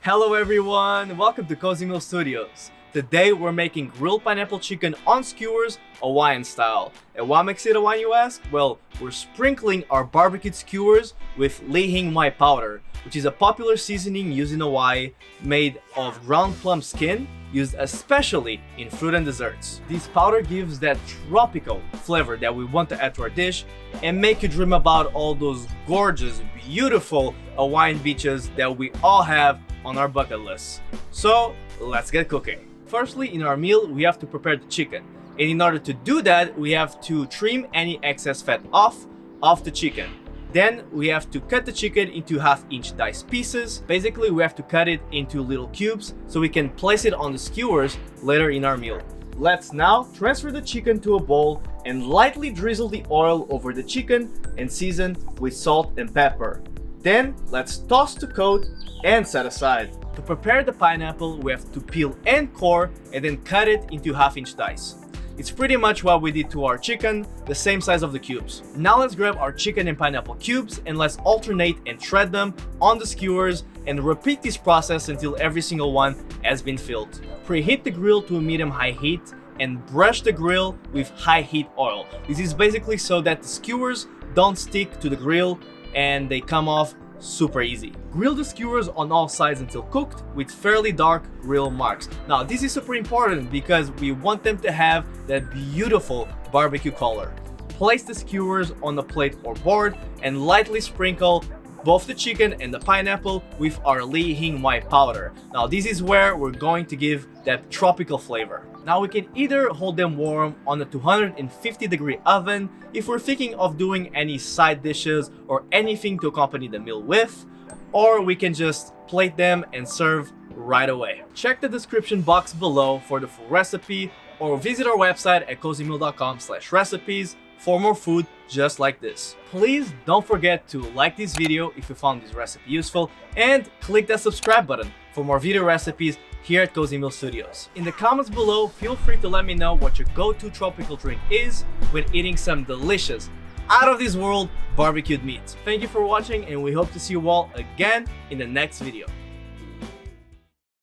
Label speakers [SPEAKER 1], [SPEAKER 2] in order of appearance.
[SPEAKER 1] Hello everyone, welcome to Cozymeal Studios. Today we're making grilled pineapple chicken on skewers, Hawaiian style. And what makes it Hawaiian, you ask? Well, we're sprinkling our barbecued skewers with hing powder, which is a popular seasoning used in Hawaii, made of ground plum skin, used especially in fruit and desserts. This powder gives that tropical flavor that we want to add to our dish and make you dream about all those gorgeous, beautiful Hawaiian beaches that we all have on our bucket list. So let's get cooking. Firstly, in our meal, we have to prepare the chicken. And in order to do that, we have to trim any excess fat off the chicken. Then we have to cut the chicken into 1/2-inch dice pieces. Basically, we have to cut it into little cubes so we can place it on the skewers later in our meal. Let's now transfer the chicken to a bowl and lightly drizzle the oil over the chicken and season with salt and pepper. Then let's toss to coat and set aside. To prepare the pineapple, we have to peel and core and then cut it into 1/2-inch dice. It's pretty much what we did to our chicken, the same size of the cubes. Now let's grab our chicken and pineapple cubes and let's alternate and shred them on the skewers and repeat this process until every single one has been filled. Preheat the grill to a medium-high heat and brush the grill with high heat oil. This is basically so that the skewers don't stick to the grill and they come off super easy. Grill the skewers on all sides until cooked with fairly dark grill marks. Now this is super important because we want them to have that beautiful barbecue color. Place the skewers on a plate or board and lightly sprinkle both the chicken and the pineapple with our hing powder. Now this is where we're going to give that tropical flavor. Now we can either hold them warm on a 250-degree oven if we're thinking of doing any side dishes or anything to accompany the meal with, or we can just plate them and serve right away. Check the description box below for the full recipe or visit our website at cozymeal.com/recipes for more food just like this. Please don't forget to like this video if you found this recipe useful and click that subscribe button for more video recipes here at Cozymeal Studios. In the comments below, feel free to let me know what your go-to tropical drink is when eating some delicious, out of this world barbecued meat. Thank you for watching and we hope to see you all again in the next video.